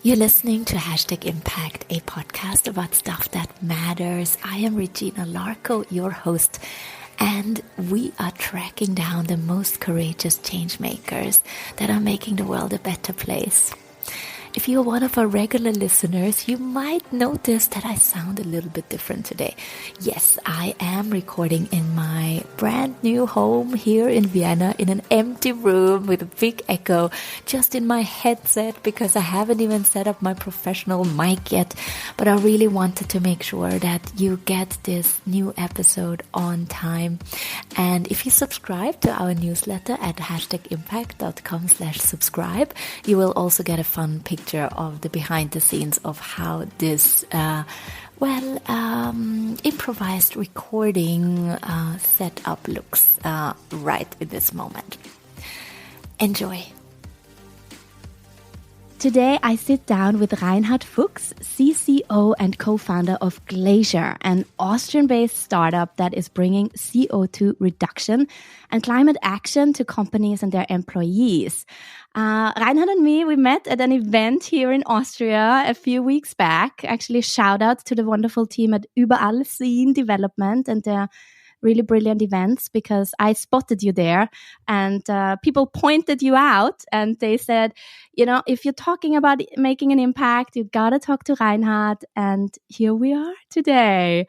You're listening to Hashtag Impact, a podcast about stuff that matters. I am Regina Larco, your host, and we are tracking down the most courageous change makers that are making the world a better place. If you're one of our regular listeners, you might notice that I sound a little bit different today. Yes, I am recording in my brand new home here in Vienna in an empty room with a big echo just in my headset because I haven't even set up my professional mic yet. But I really wanted to make sure that you get this new episode on time. And if you subscribe to our newsletter at hashtagimpact.com/subscribe, you will also get a fun picture of the behind the scenes of how this improvised recording setup looks right in this moment. Enjoy. Today I sit down with Rainhard Fuchs, CCO and co-founder of Glacier, an Austrian-based startup that is bringing CO2 reduction and climate action to companies and their employees. Reinhard and me, we met at an event here in Austria a few weeks back. Actually, shout out to the wonderful team at Überall Scene Development and their really brilliant events, because I spotted you there and people pointed you out and they said, you know, if you're talking about making an impact, you gotta talk to Reinhard. And here we are today.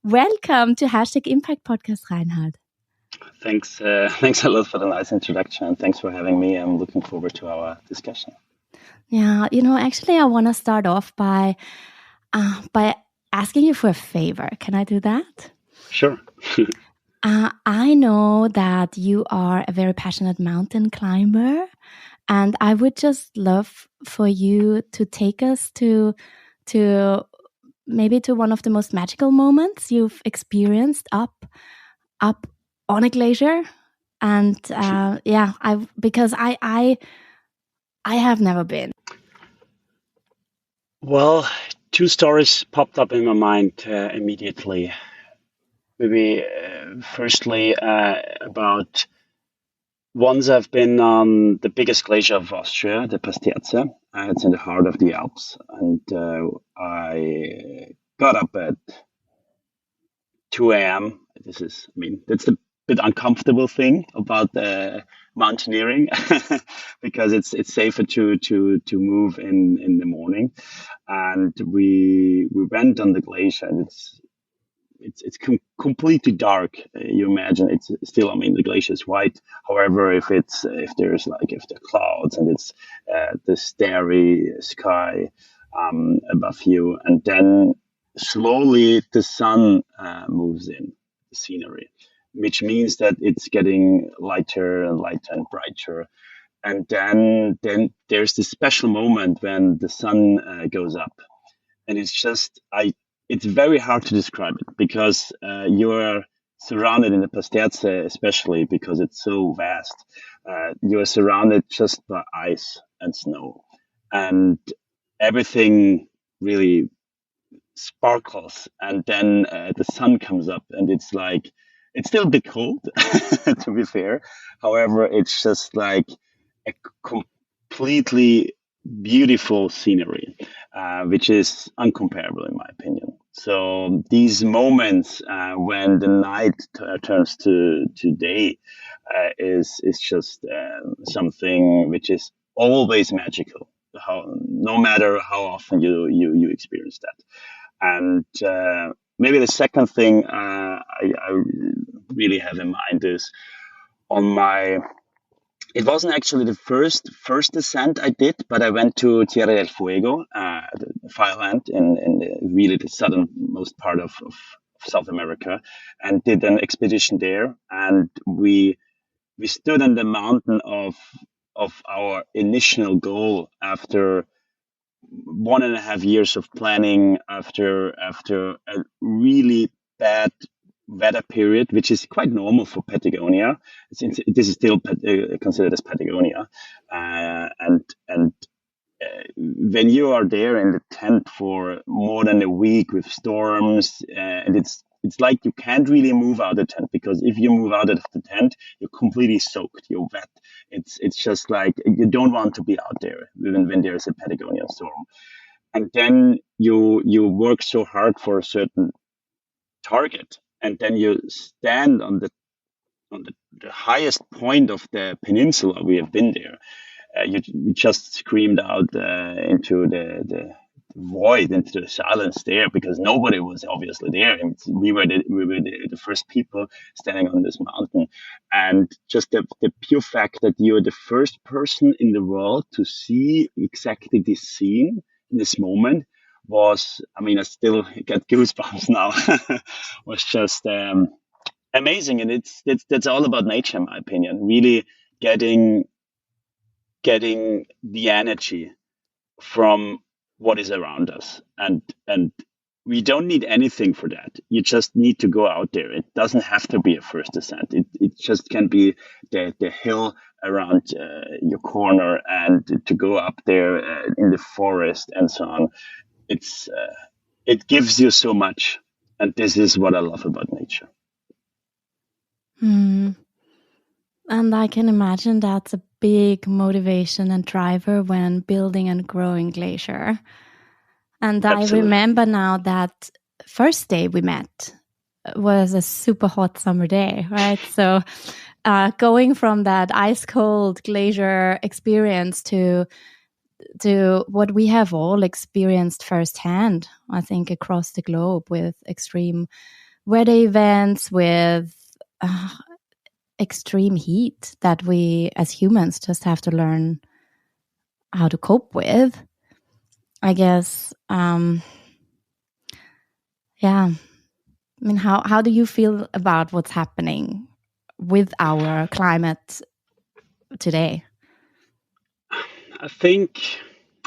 Welcome to Hashtag Impact Podcast, Reinhard. Thanks a lot for the nice introduction, and thanks for having me. I'm looking forward to our discussion. Yeah, you know, actually, I want to start off by asking you for a favor. Can I do that? Sure. I know that you are a very passionate mountain climber, and I would just love for you to take us to maybe to one of the most magical moments you've experienced up on a glacier. And because I have never been. Well, two stories popped up in my mind immediately. Maybe firstly about once I've been on the biggest glacier of Austria, the Pasterze. It's in the heart of the Alps, and I got up at 2 a.m. That's the bit uncomfortable thing about mountaineering because it's safer to move in the morning, and we went on the glacier, and it's completely dark. You imagine it's still, the glacier is white. However, if there are clouds and it's the starry sky above you, and then slowly the sun moves in the scenery, which means that it's getting lighter and lighter and brighter. And then there's this special moment when the sun goes up, and it's very hard to describe it because you're surrounded in the Pasterze, especially because it's so vast. You're surrounded just by ice and snow, and everything really sparkles. And then the sun comes up, and it's still a bit cold, to be fair. However, it's just like a completely beautiful scenery, which is uncomparable in my opinion. So these moments when the night turns to day is just something which is always magical. No matter how often you experience that. And maybe the second thing I really have in mind is it wasn't actually the first descent I did, but I went to Tierra del Fuego, the Fireland in the southernmost part of South America, and did an expedition there. And we stood on the mountain of our initial goal after 1.5 years of planning, after a really bad weather period, which is quite normal for Patagonia. This is still considered as Patagonia, and when you are there in the tent for more than a week with storms, and it's like you can't really move out of the tent, because if you move out of the tent, you're completely soaked, you're wet. it's just like you don't want to be out there when there's a Patagonian storm. And then you work so hard for a certain target, and then you stand on the highest point of the peninsula. We have been there. You just screamed out into the void, into the silence there, because nobody was obviously there. And we were the first people standing on this mountain, and just the pure fact that you're the first person in the world to see exactly this scene in this moment was, I mean, I still get goosebumps now. Was just amazing, and that's all about nature, in my opinion. Really getting the energy from what is around us, and we don't need anything for that. You just need to go out there. It doesn't have to be a first ascent. It just can be the hill around your corner, and to go up there in the forest and so on. It gives you so much, and this is what I love about nature. And I can imagine that's a big motivation and driver when building and growing Glacier. And Absolutely. I remember now that first day we met was a super hot summer day, right? So going from that ice cold glacier experience to what we have all experienced firsthand, I think, across the globe, with extreme weather events, with extreme heat that we as humans just have to learn how to cope with, I guess. Yeah. I mean, how do you feel about what's happening with our climate today? I think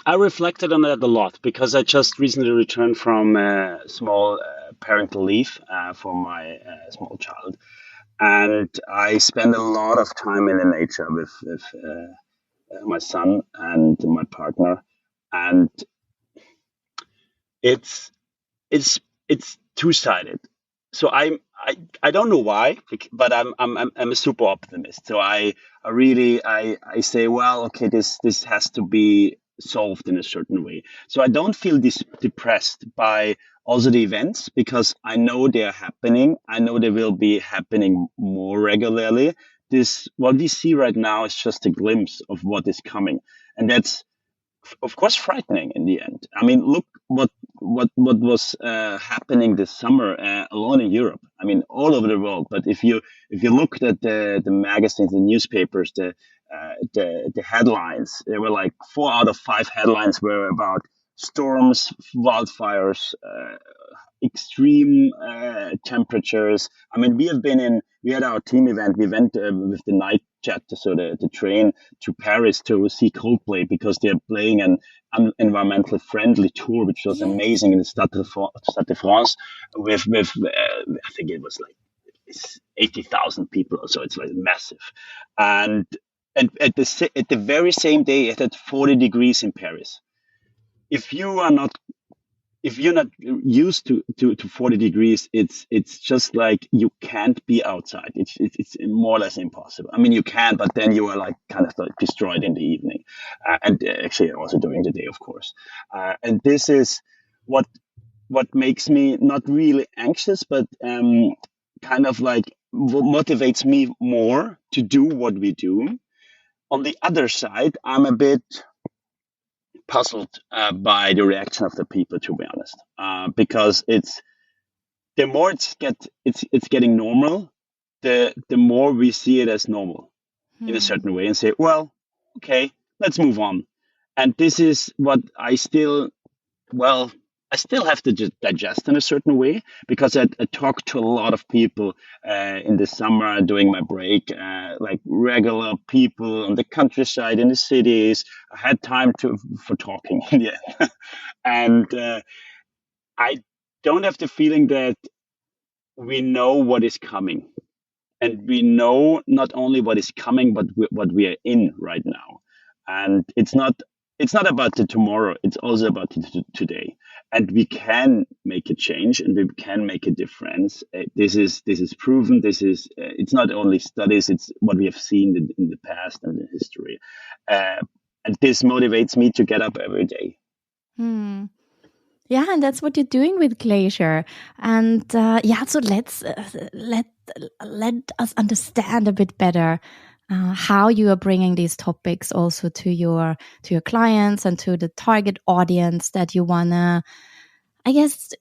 I reflected on that a lot because I just recently returned from a small parental leave for my small child. And I spend a lot of time in the nature with my son and my partner. And it's two-sided. So I don't know why, but I'm a super optimist. So I say, well, okay, this has to be solved in a certain way. So I don't feel depressed by also the events, because I know they're happening. I know they will be happening more regularly. This what we see right now is just a glimpse of what is coming, and that's of course frightening in the end. I mean, look what was happening this summer alone in Europe. I mean, all over the world. But if you looked at the magazines, the newspapers, the headlines, there were like 4 out of 5 headlines were about storms, wildfires, extreme temperatures. I mean, we had our team event. We went with the night chapter, so the train to Paris to see Coldplay, because they're playing an environmentally friendly tour, which was amazing, in the Stade de France with I think it was like 80,000 people or so. It's like massive. And at the very same day, it had 40 degrees in Paris. If you're not used to 40 degrees, it's just like you can't be outside. It's more or less impossible. I mean, you can, but then you are like kind of like destroyed in the evening, and actually also during the day, of course. And this is what makes me not really anxious, but kind of like motivates me more to do what we do. On the other side, I'm a bit puzzled by the reaction of the people, to be honest, because it's the more it's getting normal, the more we see it as normal in a certain way, and say, well, okay, let's move on. And this is what I still have to digest in a certain way, because I talked to a lot of people in the summer during my break, like regular people on the countryside, in the cities. I had time for talking in the end. And I don't have the feeling that we know what is coming. And we know not only what is coming, but what we are in right now. And it's not it's not about the tomorrow. It's also about the today. And we can make a change, and we can make a difference. This is proven. It's not only studies. It's what we have seen in the past and in history. And this motivates me to get up every day. Yeah, and that's what you're doing with Glacier. And so let us understand a bit better how you are bringing these topics also to your clients and to the target audience that you wanna, I guess,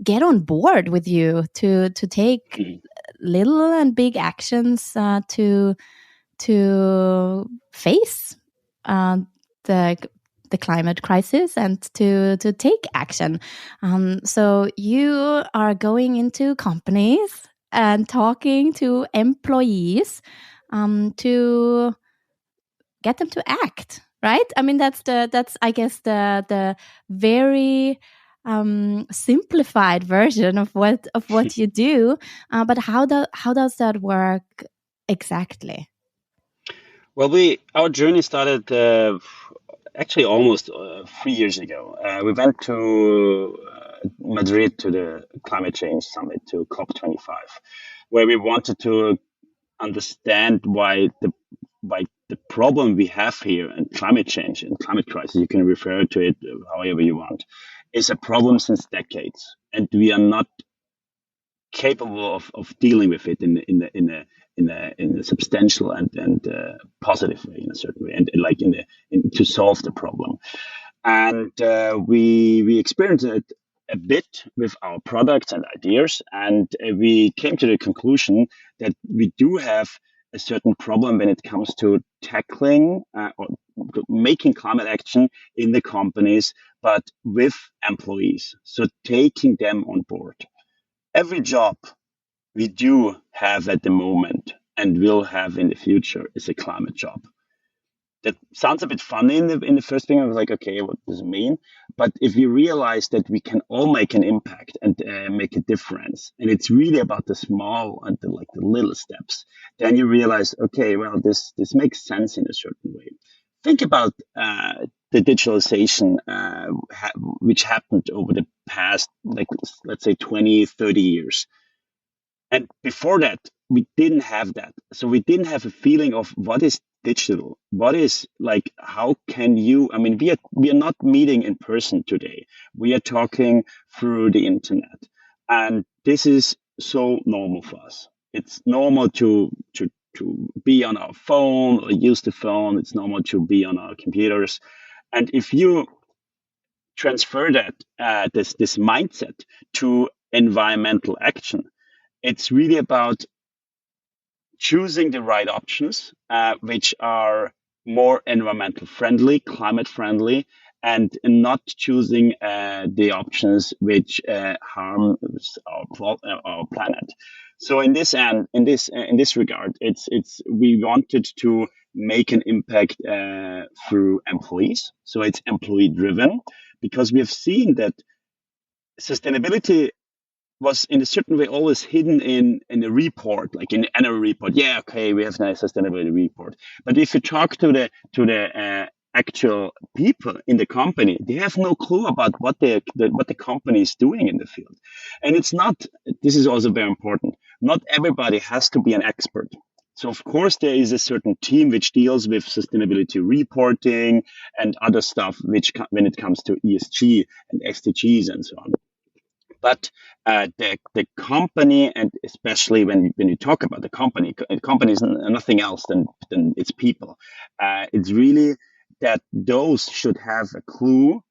get on board with you to take little and big actions to face the climate crisis and to take action. So you are going into companies and talking to employees to get them to act, right? I mean, that's I guess the very simplified version of what you do. But how does that work exactly? Well, our journey started actually almost 3 years ago. We went to Madrid to the climate change summit, to COP25, where we wanted to understand why the problem we have here and climate change and climate crisis, you can refer to it however you want, is a problem since decades, and we are not capable of dealing with it in a substantial and positive way, in a certain way, and like to solve the problem. And we experienced it a bit with our products and ideas, and we came to the conclusion that we do have a certain problem when it comes to tackling or making climate action in the companies, but with employees. So taking them on board. Every job we do have at the moment and will have in the future is a climate job. That sounds a bit funny in the first thing. I was like, okay, what does it mean? But if you realize that we can all make an impact and make a difference, and it's really about the small and the little steps, then you realize, okay, well, this makes sense in a certain way. Think about the digitalization which happened over the past, let's say 20, 30 years. And before that, we didn't have that. So we didn't have a feeling of what is digital, what is how can you, I mean, we are not meeting in person today. We are talking through the internet. And this is so normal for us. It's normal to be on our phone or use the phone. It's normal to be on our computers. And if you transfer that, this mindset to environmental action, it's really about choosing the right options, which are more environmental friendly, climate friendly, and not choosing the options which harm our planet. So in this regard, we wanted to make an impact through employees. So it's employee driven, because we have seen that sustainability was in a certain way always hidden in a report, like in the annual report. Yeah, okay, we have a sustainability report. But if you talk to the actual people in the company, they have no clue about what the company is doing in the field. And it's not. This is also very important. Not everybody has to be an expert. So of course there is a certain team which deals with sustainability reporting and other stuff, which when it comes to ESG and SDGs and so on. But the company, and especially when you talk about the company is nothing else than its people. It's really that those should have a clue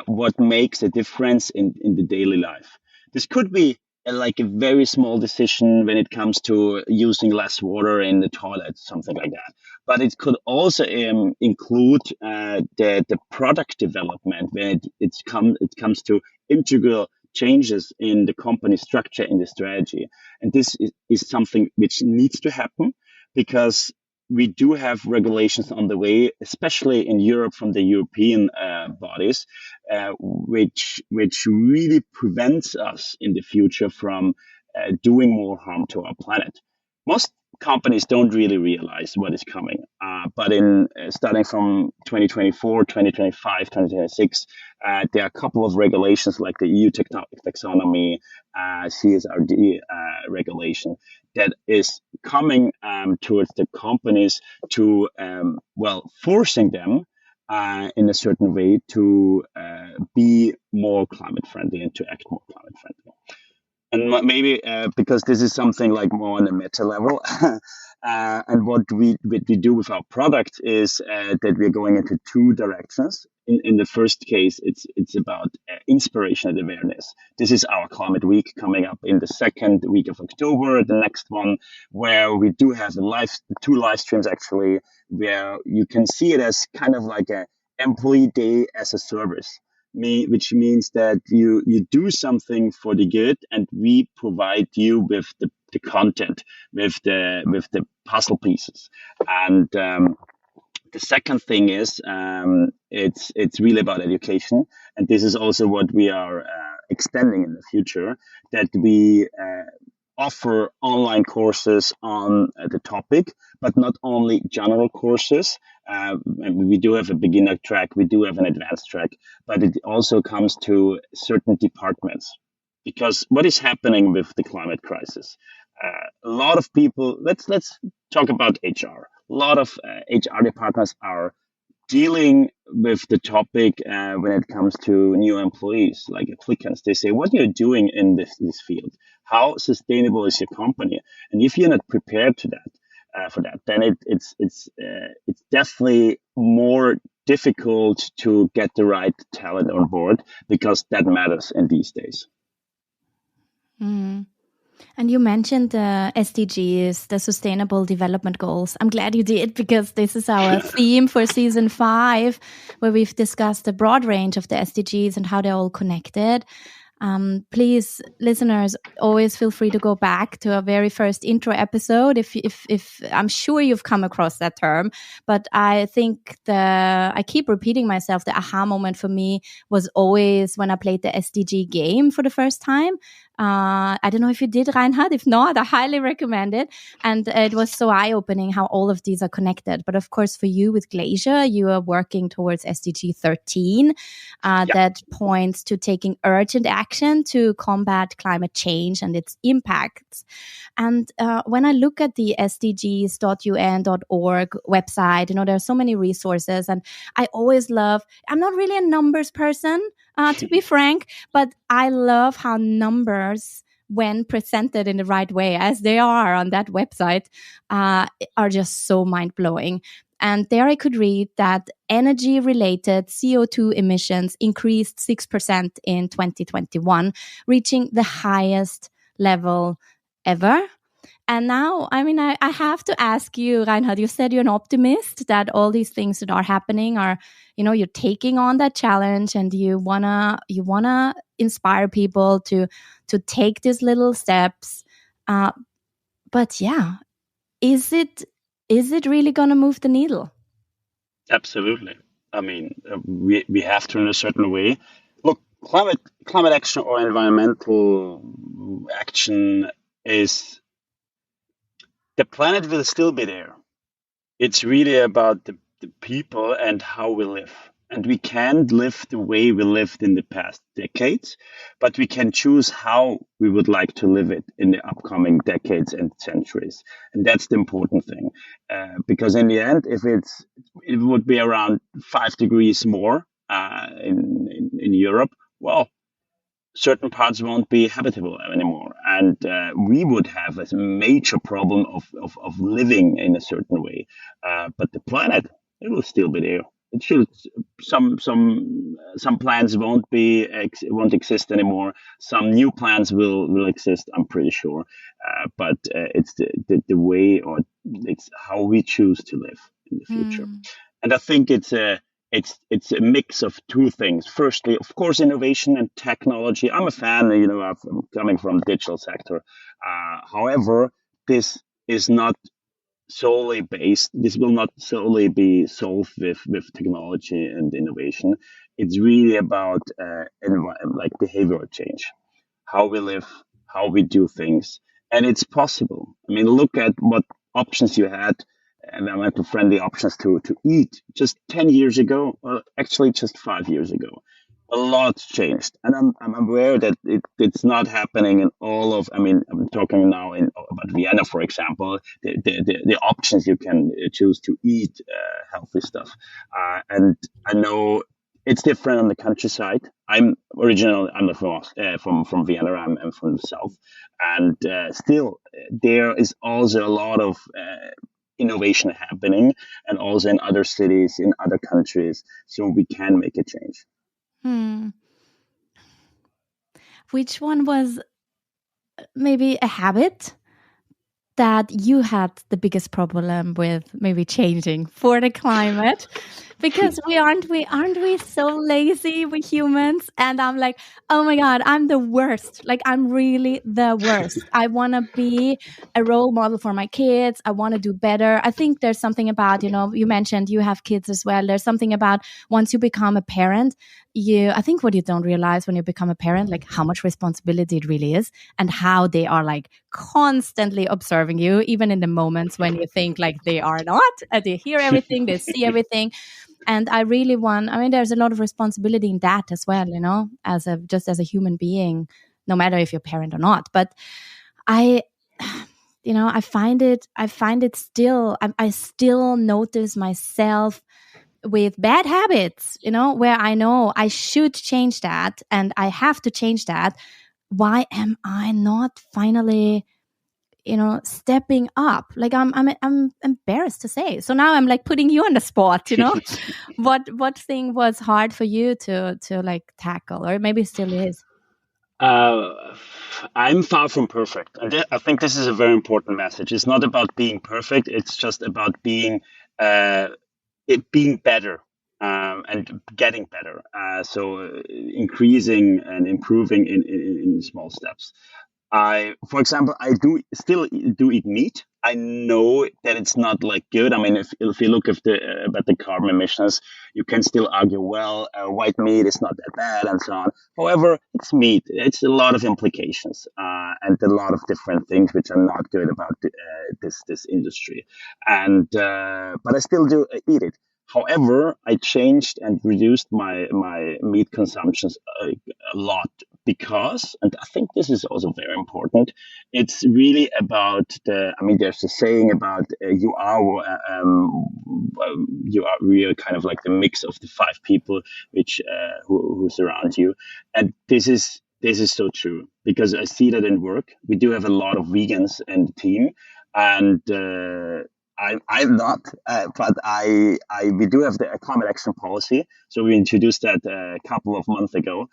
what makes a difference in the daily life. This could be a very small decision when it comes to using less water in the toilet, something like that. But it could also include the product development when it comes to integral changes in the company structure, in the strategy. And this is something which needs to happen, because we do have regulations on the way, especially in Europe from the European bodies, which really prevents us in the future from doing more harm to our planet. companies don't really realize what is coming. But in starting from 2024, 2025, 2026, there are a couple of regulations like the EU taxonomy, CSRD regulation that is coming towards the companies to, forcing them in a certain way to be more climate friendly and to act more climate friendly. And maybe because this is something like more on a meta level, and what we do with our product is that we're going into two directions. In the first case, it's about inspiration and awareness. This is our climate week coming up in the second week of October. The next one, where we do have two live streams actually, where you can see it as kind of like a employee day as a service. Which means that you do something for the good, and we provide you with the content, with the puzzle pieces. And the second thing is it's really about education, and this is also what we are extending in the future, that we offer online courses on the topic, but not only general courses. We do have a beginner track, we do have an advanced track, but it also comes to certain departments. Because what is happening with the climate crisis? A lot of people, let's talk about HR. A lot of HR departments are dealing with the topic when it comes to new employees, like applicants. They say, what are you doing in this field? How sustainable is your company? And if you're not prepared to that, for that, then it's definitely more difficult to get the right talent on board, because that matters in these days. Mm. And you mentioned the SDGs, the Sustainable Development Goals. I'm glad you did, because this is our theme for season 5, where we've discussed a broad range of the SDGs and how they're all connected. Please, listeners, always feel free to go back to our very first intro episode. If I'm sure you've come across that term, but I think I keep repeating myself. The aha moment for me was always when I played the SDG game for the first time. I don't know if you did, Reinhard. If not, I highly recommend it. And it was so eye-opening how all of these are connected. But of course, for you with Glacier, you are working towards SDG 13. That points to taking urgent action to combat climate change and its impacts. And when I look at the sdgs.un.org website, there are so many resources. And I always I'm not really a numbers person, to be frank, but I love how numbers, when presented in the right way, as they are on that website, are just so mind-blowing. And there I could read that energy-related CO2 emissions increased 6% in 2021, reaching the highest level ever. And now, I have to ask you, Reinhard, you said you're an optimist, that all these things that are happening are, you're taking on that challenge, and you wanna inspire people to take these little steps. But yeah, is it really going to move the needle? Absolutely. We have to in a certain way. Look, climate action or environmental action is, the planet will still be there. It's really about the people and how we live. And we can't live the way we lived in the past decades, but we can choose how we would like to live it in the upcoming decades and centuries. And that's the important thing. Because in the end, if it would be around 5 degrees more in Europe, well, certain parts won't be habitable anymore. And we would have a major problem of living in a certain way. But the planet, it will still be there. It should, some plants won't exist anymore. Some new plants will exist, I'm pretty sure. But it's the way, or it's how we choose to live in the future. And I think it's a mix of two things. Firstly, of course, innovation and technology. I'm a fan, I'm coming from the digital sector. However, this is not solely based. This will not solely be solved with technology and innovation. It's really about like behavioral change, how we live, how we do things, and it's possible. Look at what options you had, environmental friendly options to eat just 10 years ago, well, actually just 5 years ago. A lot's changed, and I'm aware that it's not happening in all of. I mean, I'm talking now about Vienna, for example. The options you can choose to eat healthy stuff, and I know it's different on the countryside. I'm from Vienna. I'm from the south, and still there is also a lot of innovation happening, and also in other cities, in other countries, so we can make a change. Hmm. Which one was maybe a habit that you had the biggest problem with maybe changing for the climate? Because we so lazy, we humans? And I'm like, oh my God, I'm the worst. Like, I'm really the worst. I want to be a role model for my kids. I want to do better. I think there's something about, you mentioned you have kids as well. There's something about once you become a parent, I think what you don't realize when you become a parent, like how much responsibility it really is, and how they are like constantly observing you, even in the moments when you think like they are not, and they hear everything, they see everything. And I mean, there's a lot of responsibility in that as well, as a human being, no matter if you're a parent or not. But I I find it still, I still notice myself with bad habits, where I know I should change that and I have to change that. Why am I not finally stepping up? Like I'm embarrassed to say. So now I'm like putting you on the spot, what thing was hard for you to like tackle, or maybe still is? Uh, I'm far from perfect. And I think this is a very important message. It's not about being perfect. It's just about uh, being better, and getting better. So increasing and improving in small steps. For example, I do still do eat meat. I know that it's not like good. I mean, if you look at the carbon emissions, you can still argue, well, white meat is not that bad and so on. However, it's meat. It's a lot of implications, and a lot of different things which are not good about this industry. And but I still do eat it. However, I changed and reduced my meat consumptions a lot, because, and I think this is also very important, it's really about I mean, there's a saying about you are real kind of like the mix of the five people who surround you. And this is so true, because I see that in work. We do have a lot of vegans in the team, and I'm not, but we do have the climate action policy. So we introduced that a couple of months ago,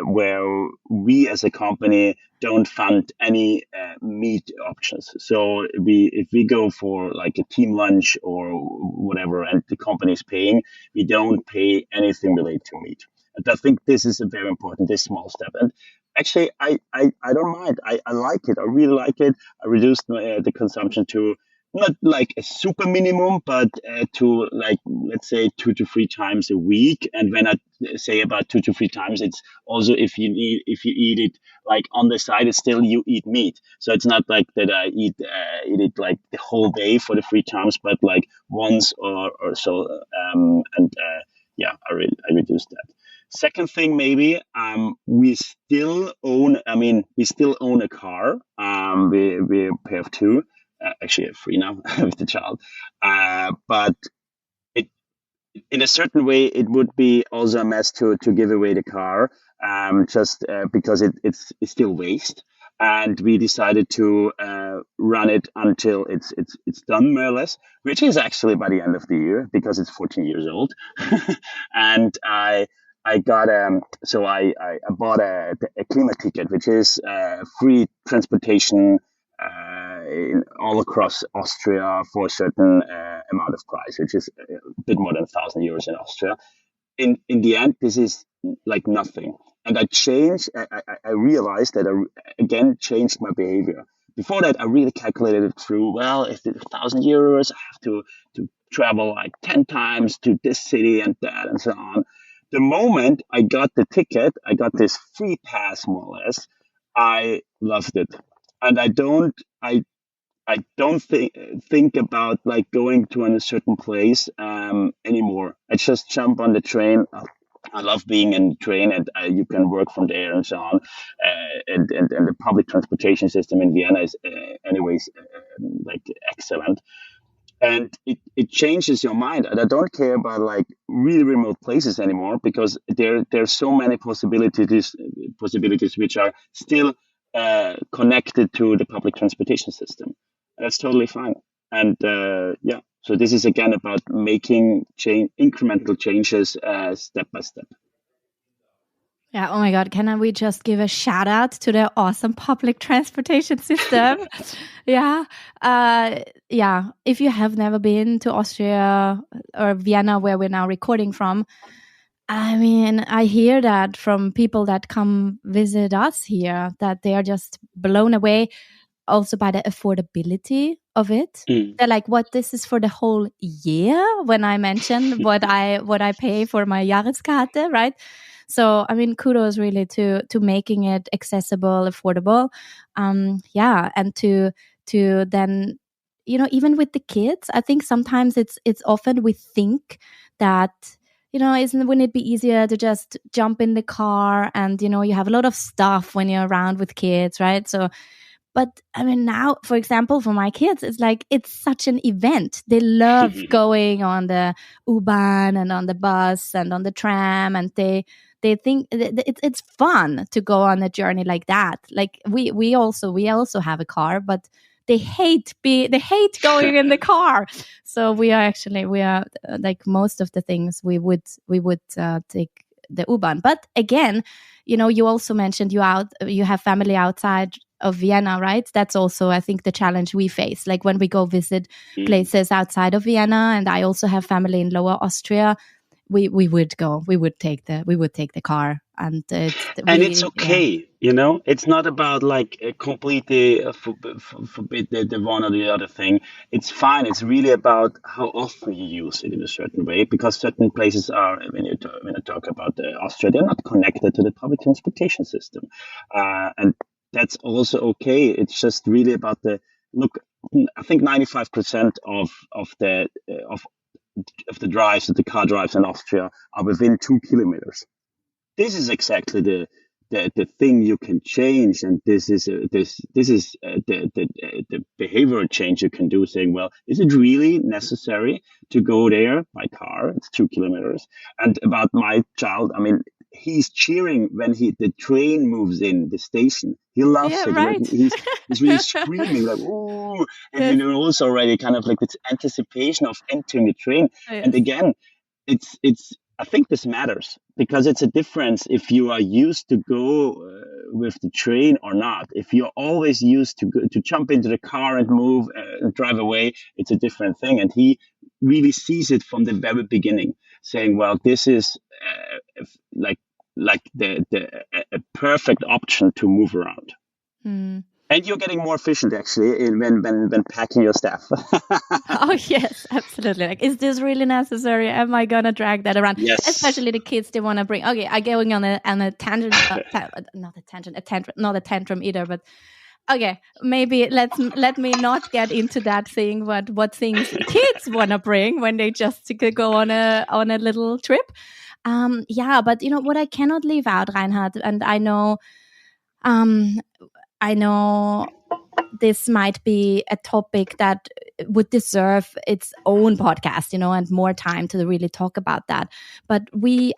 where we as a company don't fund any meat options. So if we go for like a team lunch or whatever, and the company is paying, we don't pay anything related to meat. And I think this is a very important, this small step. And actually, I don't mind. I like it. I really like it. I reduced the consumption to not like a super minimum, but to like, let's say 2 to 3 times a week. And when I say about 2 to 3 times, it's also if you eat it like on the side, it's still you eat meat. So it's not like that I eat it like the whole day for the 3 times, but like once or so. And yeah, I reduced that. Second thing, maybe we still own. I mean, we still own a car. We have two. Actually, I have three now with the child. But it, in a certain way, it would be also a mess to give away the car, just because it's still waste. And we decided to run it until it's done, more or less, which is actually by the end of the year, because it's 14 years old. And I got so I bought a Klima ticket, which is free transportation all across Austria for a certain amount of price, which is a bit more than 1,000 euros in Austria. In the end, this is like nothing. And I changed. I realized that I again changed my behavior. Before that, I really calculated it through. Well, if it's 1,000 euros, I have to travel like 10 times to this city and that and so on. The moment I got the ticket, I got this free pass, more or less. I loved it, and I don't. I I don't think about like going to a certain place anymore. I just jump on the train. I love being in the train, and you can work from there and so on. And the public transportation system in Vienna is, anyways, like excellent. And it changes your mind. And I don't care about like really remote places anymore, because there's so many possibilities which are still connected to the public transportation system. That's totally fine. And yeah, so this is again about making incremental changes step by step. Yeah, oh my God, we just give a shout out to the awesome public transportation system? Yeah. If you have never been to Austria or Vienna, where we're now recording from, I mean, I hear that from people that come visit us here, that they are just blown away also by the affordability of it. They're like, what, this is for the whole year? When I mentioned what I pay for my Jahreskarte, right? So, I mean, kudos really to making it accessible, affordable. And to then, even with the kids, I think sometimes it's often we think that, wouldn't it be easier to just jump in the car and, you have a lot of stuff when you're around with kids, right? So, but I mean, now, for example, for my kids, it's such an event. They love going on the U-Bahn and on the bus and on the tram, and they think it's fun to go on a journey like that. Like we also have a car, but they hate going in the car. So we are like most of the things we would take the U-Bahn. But again, you also mentioned you have family outside of Vienna, right? That's also, I think, the challenge we face. Like when we go visit places outside of Vienna, and I also have family in Lower Austria, we would take the car, and it's okay. Yeah. It's not about like completely forbid the one or the other thing. It's fine. It's really about how often you use it in a certain way, because certain places are, when you talk about Austria, they're not connected to the public transportation system, and that's also okay. It's just really about look. I think 95% of the drives, that the car drives in Austria, are within 2 kilometers. This is exactly the thing you can change, and this is the behavioral change you can do. Saying, well, is it really necessary to go there by car? It's 2 kilometers. And about my child, I mean, he's cheering when the train moves in the station. He loves it. Right. Like, he's really screaming like, "Ooh!" And you know, also already kind of like this anticipation of entering the train. Yes. And again, it's. I think this matters, because it's a difference if you are used to go with the train or not. If you're always used to jump into the car and move and drive away, it's a different thing. And he really sees it from the very beginning, saying, "Well, this is like a perfect option to move around." And you're getting more efficient, actually, when packing your stuff. Oh, yes, absolutely. Like, is this really necessary? Am I going to drag that around? Yes. Especially the kids, they want to bring... Okay, I'm going on a tangent. Not a tantrum either, but... Okay, maybe let me not get into that thing, what things kids want to bring when they just go on a little trip. But what I cannot leave out, Reinhard, and I know this might be a topic that would deserve its own podcast, and more time to really talk about that. But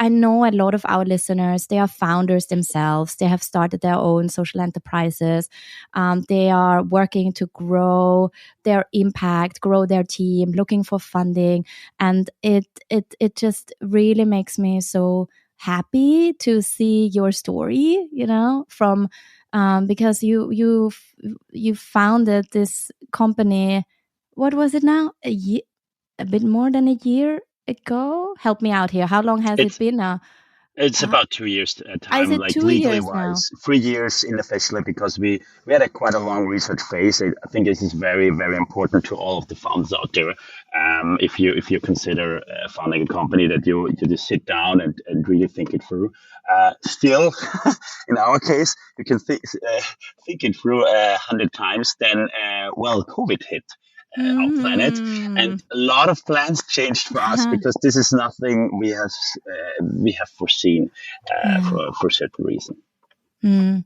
I know a lot of our listeners, they are founders themselves. They have started their own social enterprises. They are working to grow their impact, grow their team, looking for funding. And it just really makes me so happy to see your story, from because you founded this company. What was it now? A bit more than a year ago? Help me out here. How long has it been now? It's about 2 years Is time, it like 2 years legally now? wise, 3 years unofficially, because we had quite a long research phase. I think this is very, very important to all of the founders out there. If you consider founding a company, that you just sit down and really think it through. Still, in our case, you can think it through 100 times. Then, COVID hit our planet, and Mm. a lot of plans changed for us because this is nothing we have foreseen Yeah. for certain reason. Mm.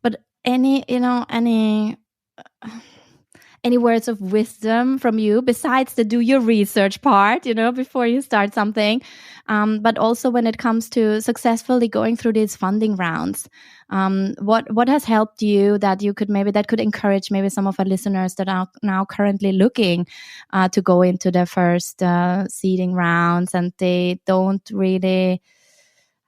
But any words of wisdom from you besides the do your research part, before you start something, but also when it comes to successfully going through these funding rounds, what has helped you that could encourage maybe some of our listeners that are now currently looking to go into their first seeding rounds, and they don't really,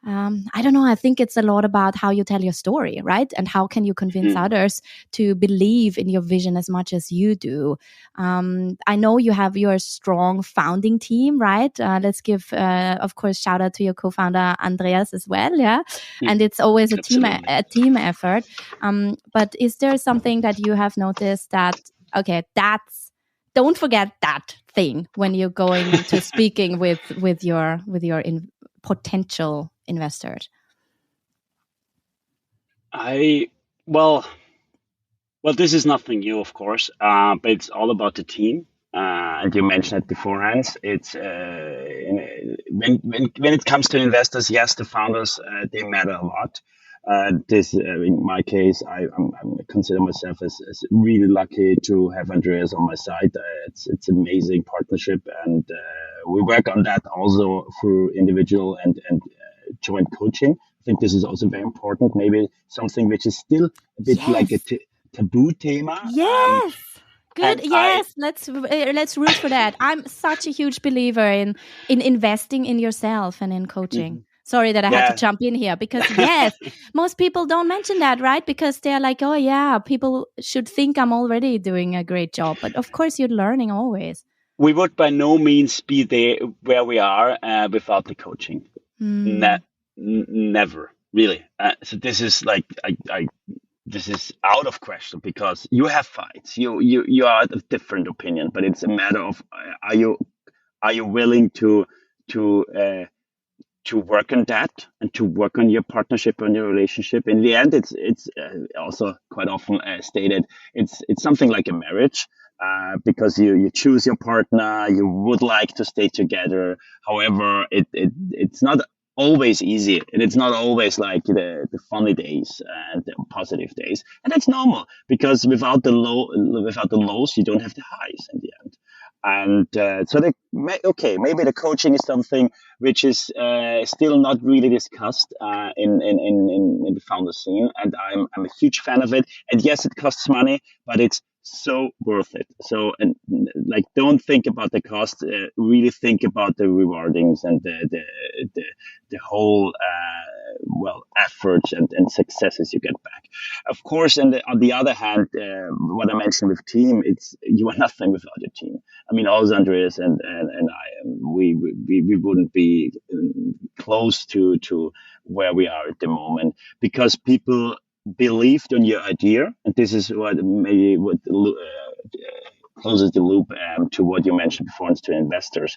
I don't know. I think it's a lot about how you tell your story, right? And how can you convince others to believe in your vision as much as you do? I know you have your strong founding team, right? Let's give, of course, shout out to your co-founder Andreas as well, yeah. And it's always a team effort. But is there something that you have noticed that don't forget that thing when you're going into speaking with your potential investors? Well, this is nothing new, of course, but it's all about the team. And you mentioned it beforehand. It's when it comes to investors, yes, the founders they matter a lot. In my case, I consider myself as really lucky to have Andreas on my side. It's amazing partnership, and we work on that also through individual and joint coaching. I think this is also very important. Maybe something which is still a bit like a taboo tema. Yes. Good. And Yes, let's root for that. I'm such a huge believer in investing in yourself and in coaching. Sorry that I had to jump in here, because yes, most people don't mention that, right? Because they're like, oh yeah, people should think I'm already doing a great job. But of course, you're learning always. We would by no means be there where we are without the coaching. Never, really. So this is like this is out of question, because you have fights. You are of different opinion, but it's a matter of are you willing to work on that and to work on your partnership and your relationship. In the end, it's also quite often stated it's something like a marriage. Because you choose your partner, you would like to stay together. However, it's not always easy, and it's not always like the funny days and the positive days, and that's normal, because without the lows, you don't have the highs in the end. And so maybe the coaching is something which is still not really discussed in the founder scene, and I'm a huge fan of it. And yes, it costs money, but it's so worth it. So, and like, don't think about the cost. Really think about the rewardings and the whole efforts and successes you get back. Of course, and on the other hand, what I mentioned with team, it's you are nothing without your team. I mean, also Andreas and I, we wouldn't be close to where we are at the moment, because people believed in your idea, and this is what closes the loop to what you mentioned before, to investors.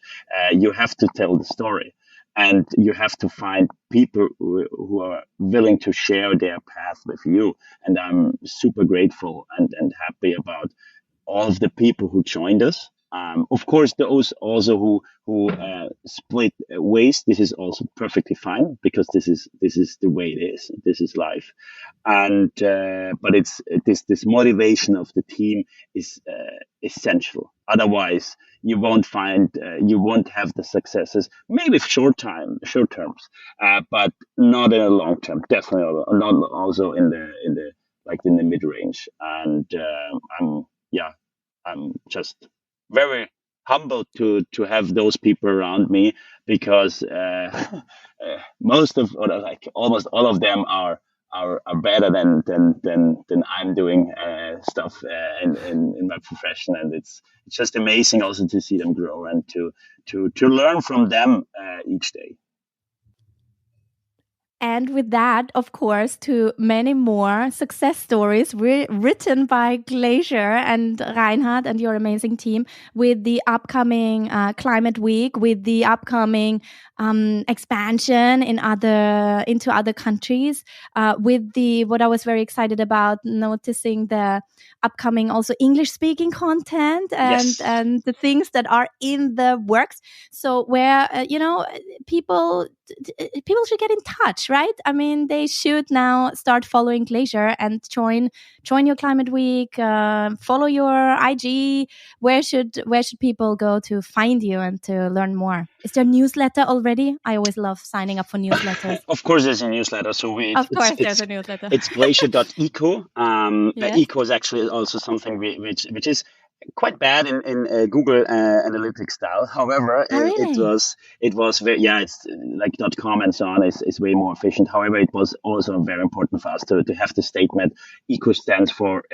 You have to tell the story, and you have to find people who are willing to share their path with you. And I'm super grateful and happy about all of the people who joined us. Of course, those also who split ways. This is also perfectly fine, because this is the way it is. This is life, and but it's this motivation of the team is essential. Otherwise, you won't have the successes. Maybe short terms, but not in the long term. Definitely not also in the mid range. And I'm just very humbled to have those people around me, because almost all of them are better than I'm doing stuff in my profession, and it's just amazing also to see them grow and to learn from them each day. And with that, of course, to many more success stories written by Glacier and Reinhard and your amazing team, with the upcoming Climate Week, with the upcoming expansion into other countries, with what I was very excited about, noticing the upcoming also English speaking content and the things that are in the works. So where people should get in touch, right? I mean, they should now start following Glacier and join your Climate Week, follow your IG. Where should people go to find you and to learn more? Is there a newsletter already? I always love signing up for newsletters. Of course, there's a newsletter. So there's a newsletter. It's glacier.eco. Yes. Eco is actually also something which is quite bad in Google Analytics style. However, it was very, it's like .com and so on is way more efficient. However, it was also very important for us to have the statement eco stands for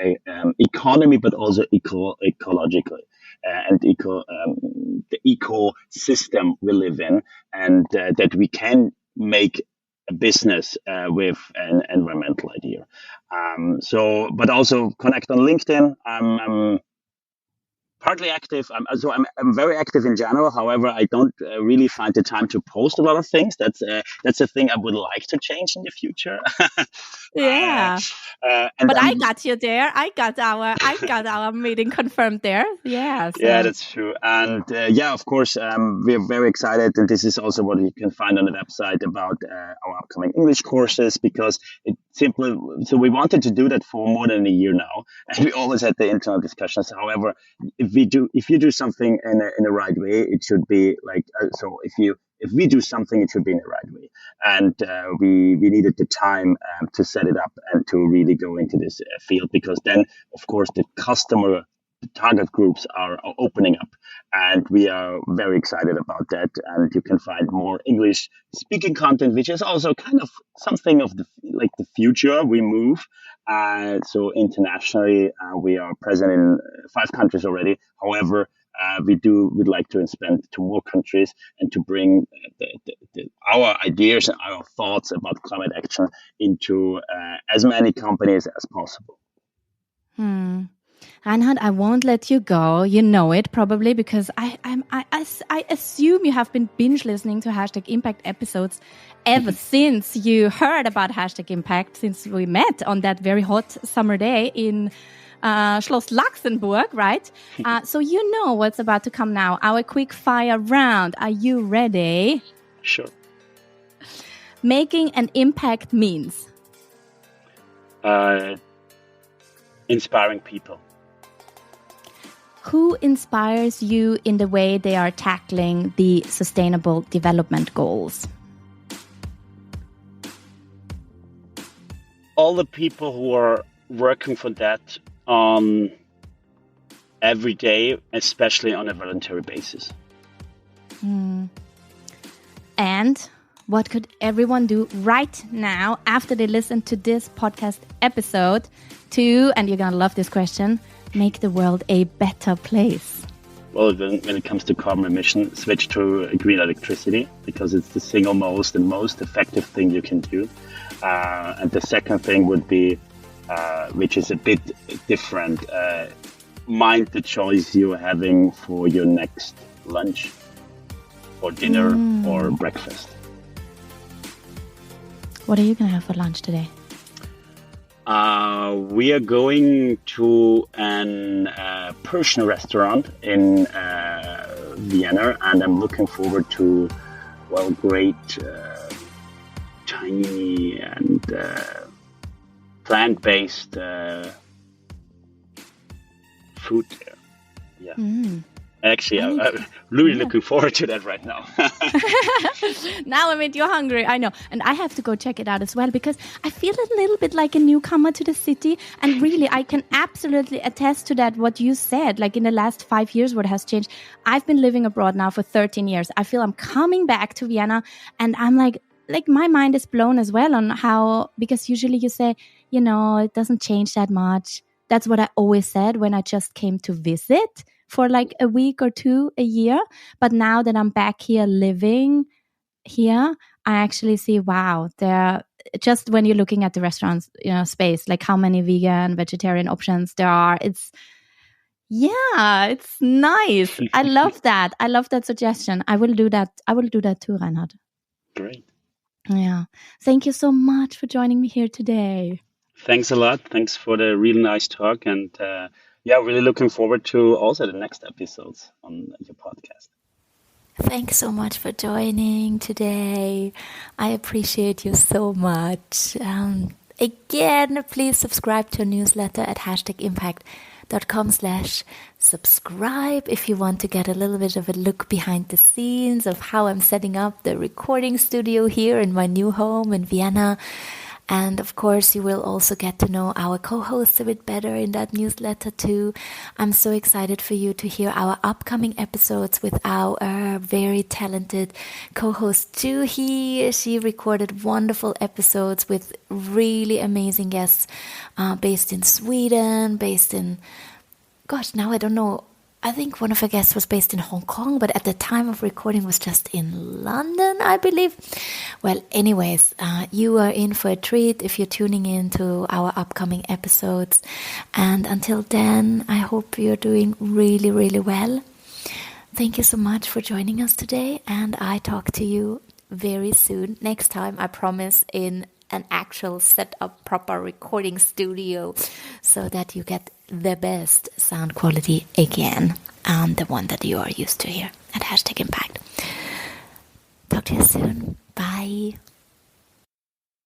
economy, but also ecologically. And the ecosystem we live in, and that we can make a business with an environmental idea. But also connect on LinkedIn. I'm partly active. I'm very active in general. However, I don't really find the time to post a lot of things. That's a thing I would like to change in the future. Yeah. But I got you there. I got our meeting confirmed there. Yeah. So. Yeah, that's true. And of course, we're very excited. And this is also what you can find on the website about our upcoming English courses, because it's simple. So we wanted to do that for more than a year now. And we always had the internal discussions. However, if you do something in the right way, it should be like, so if we do something, it should be in the right way. And we needed the time to set it up and to really go into this field, because then, of course, the target groups are opening up, and we are very excited about that. And you can find more English speaking content, which is also kind of something of the future. We move. So internationally, we are present in 5 countries already. However, we'd like to expand to more countries and to bring our ideas and our thoughts about climate action into as many companies as possible. Reinhard, I won't let you go. You know it probably, because I assume you have been binge listening to #Impact episodes ever since you heard about #Impact, since we met on that very hot summer day in Schloss Luxembourg, right? So you know what's about to come now. Our quick fire round. Are you ready? Sure. Making an impact means? Inspiring people. Who inspires you in the way they are tackling the Sustainable Development Goals? All the people who are working for that every day, especially on a voluntary basis. And what could everyone do right now after they listen to this podcast episode to, and you're going to love this question, make the world a better place? Well, when it comes to carbon emission, switch to green electricity, because it's the single most effective thing you can do. And the second thing would be, which is a bit different, mind the choice you're having for your next lunch or dinner or breakfast. What are you going to have for lunch today? We are going to a Persian restaurant in Vienna, and I'm looking forward to, great Chinese and plant-based food there. Yeah. Actually, I'm really looking forward to that right now. Now I made you hungry, I know. And I have to go check it out as well, because I feel a little bit like a newcomer to the city. And really, I can absolutely attest to that, what you said, like in the last 5 years, what has changed. I've been living abroad now for 13 years. I feel I'm coming back to Vienna, and I'm like my mind is blown as well on how, because usually you say, it doesn't change that much. That's what I always said when I just came to visit for like a week or two, a year. But now that I'm back here living here, I actually see, wow, there, just when you're looking at the restaurants, space, like how many vegan, vegetarian options there are. It's nice. I love that. I love that suggestion. I will do that. I will do that too, Reinhard. Great. Yeah. Thank you so much for joining me here today. Thanks a lot. Thanks for the really nice talk. And really looking forward to also the next episodes on your podcast. Thanks so much for joining today. I appreciate you so much. Again, please subscribe to a newsletter at #impact.com/subscribe if you want to get a little bit of a look behind the scenes of how I'm setting up the recording studio here in my new home in Vienna. And of course, you will also get to know our co-hosts a bit better in that newsletter too. I'm so excited for you to hear our upcoming episodes with our very talented co-host Juhi. She recorded wonderful episodes with really amazing guests based in Sweden, now I don't know. I think one of our guests was based in Hong Kong, but at the time of recording was just in London, I believe. Well, anyways, you are in for a treat if you're tuning in to our upcoming episodes. And until then, I hope you're doing really, really well. Thank you so much for joining us today, and I talk to you very soon. Next time, I promise, in an actual set up proper recording studio so that you get the best sound quality again, the one that you are used to here at #Impact. Talk to you soon.